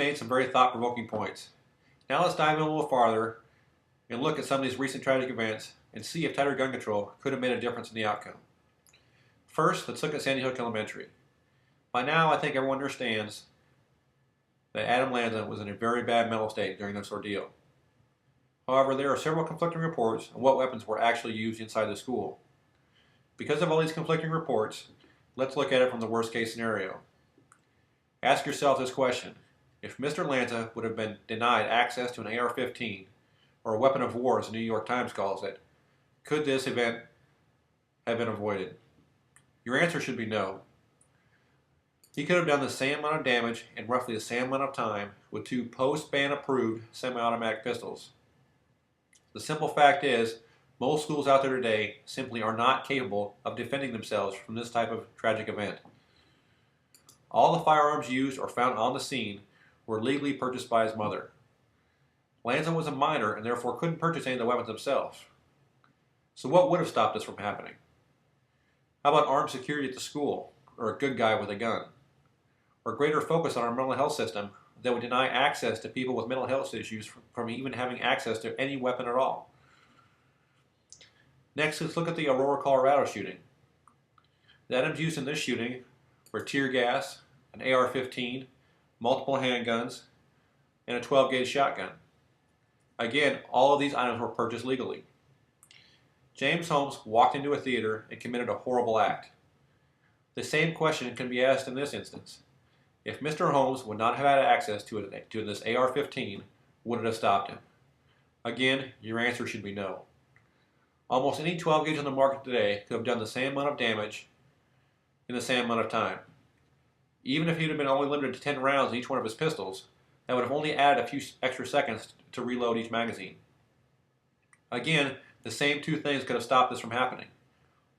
made some very thought-provoking points. Now let's dive in a little farther and look at some of these recent tragic events and see if tighter gun control could have made a difference in the outcome. First, let's look at Sandy Hook Elementary. By now, I think everyone understands that Adam Lanza was in a very bad mental state during this ordeal. However, there are several conflicting reports on what weapons were actually used inside the school. Because of all these conflicting reports, let's look at it from the worst case scenario. Ask yourself this question: if Mr. Lanza would have been denied access to an AR-15, or a weapon of war as the New York Times calls it, could this event have been avoided? Your answer should be no. He could have done the same amount of damage in roughly the same amount of time with two post-ban approved semi-automatic pistols. The simple fact is, most schools out there today simply are not capable of defending themselves from this type of tragic event. All the firearms used or found on the scene were legally purchased by his mother. Lanza was a minor and therefore couldn't purchase any of the weapons himself. So what would have stopped this from happening? How about armed security at the school, or a good guy with a gun? Or greater focus on our mental health system that would deny access to people with mental health issues from even having access to any weapon at all? Next, let's look at the Aurora, Colorado shooting. The items used in this shooting were tear gas, an AR-15, multiple handguns, and a 12-gauge shotgun. Again, all of these items were purchased legally. James Holmes walked into a theater and committed a horrible act. The same question can be asked in this instance. If Mr. Holmes would not have had access to this AR-15, would it have stopped him? Again, your answer should be no. Almost any 12 gauge on the market today could have done the same amount of damage in the same amount of time. Even if he'd have been only limited to 10 rounds in each one of his pistols, that would have only added a few extra seconds to reload each magazine. Again, the same two things could have stopped this from happening: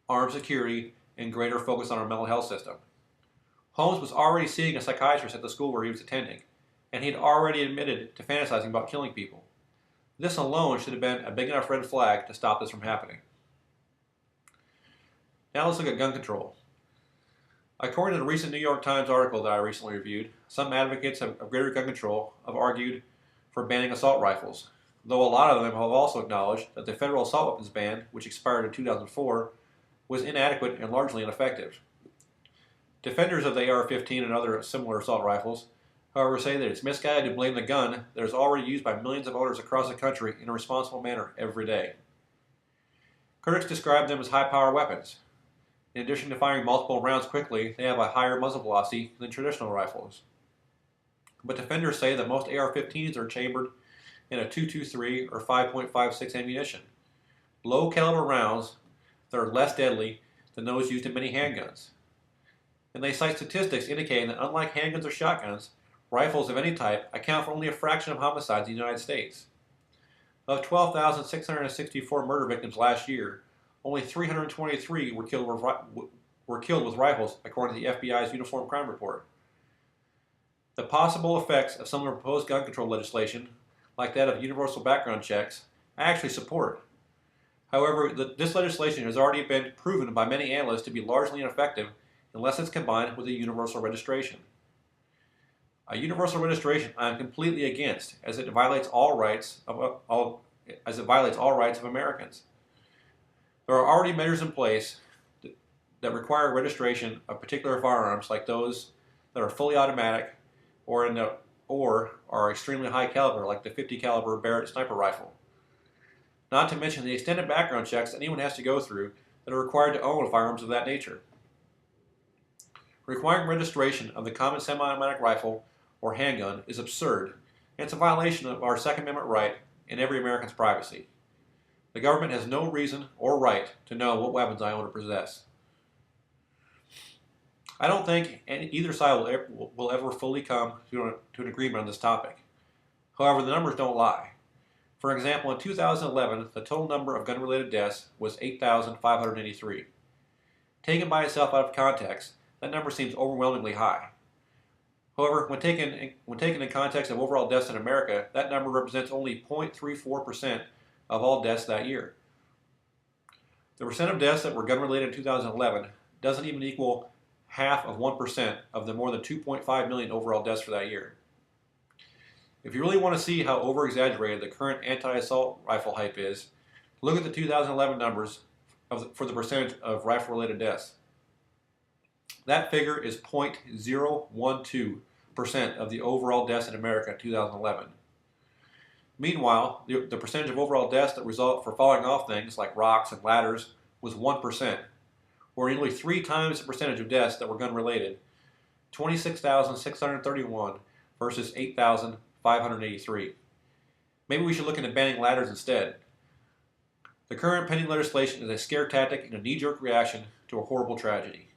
armed security and greater focus on our mental health system. Holmes was already seeing a psychiatrist at the school where he was attending, and he had already admitted to fantasizing about killing people. This alone should have been a big enough red flag to stop this from happening. Now let's look at gun control. According to the recent New York Times article that I recently reviewed, some advocates of greater gun control have argued for banning assault rifles, though a lot of them have also acknowledged that the federal assault weapons ban, which expired in 2004, was inadequate and largely ineffective. Defenders of the AR-15 and other similar assault rifles, however, say that it's misguided to blame the gun that is already used by millions of owners across the country in a responsible manner every day. Critics describe them as high-power weapons. In addition to firing multiple rounds quickly, they have a higher muzzle velocity than traditional rifles. But defenders say that most AR-15s are chambered in a .223 or 5.56 ammunition, low-caliber rounds that are less deadly than those used in many handguns. And they cite statistics indicating that unlike handguns or shotguns, rifles of any type account for only a fraction of homicides in the United States. Of 12,664 murder victims last year, only 323 were killed with rifles, according to the FBI's Uniform Crime Report. The possible effects of some of the proposed gun control legislation, like that of universal background checks, I actually support. However, this legislation has already been proven by many analysts to be largely ineffective unless it's combined with a universal registration. A universal registration I am completely against, as it violates all rights of Americans. There are already measures in place that require registration of particular firearms, like those that are fully automatic or are extremely high caliber, like the 50 caliber Barrett sniper rifle. Not to mention the extended background checks anyone has to go through that are required to own firearms of that nature. Requiring registration of the common semi-automatic rifle or handgun is absurd, and it's a violation of our Second Amendment right and every American's privacy. The government has no reason or right to know what weapons I own or possess. I don't think either side will ever fully come to an agreement on this topic. However, the numbers don't lie. For example, in 2011, the total number of gun-related deaths was 8,583. Taken by itself out of context, that number seems overwhelmingly high. However, when taken in context of overall deaths in America, that number represents only 0.34% of all deaths that year. The percent of deaths that were gun-related in 2011 doesn't even equal half of 1% of the more than 2.5 million overall deaths for that year. If you really want to see how over-exaggerated the current anti-assault rifle hype is, look at the 2011 numbers for the percentage of rifle-related deaths. That figure is 0.012% of the overall deaths in America in 2011. Meanwhile, the percentage of overall deaths that result for falling off things like rocks and ladders was 1%, or nearly 3 times the percentage of deaths that were gun-related, 26,631 versus 8,583. Maybe we should look into banning ladders instead. The current pending legislation is a scare tactic and a knee-jerk reaction to a horrible tragedy.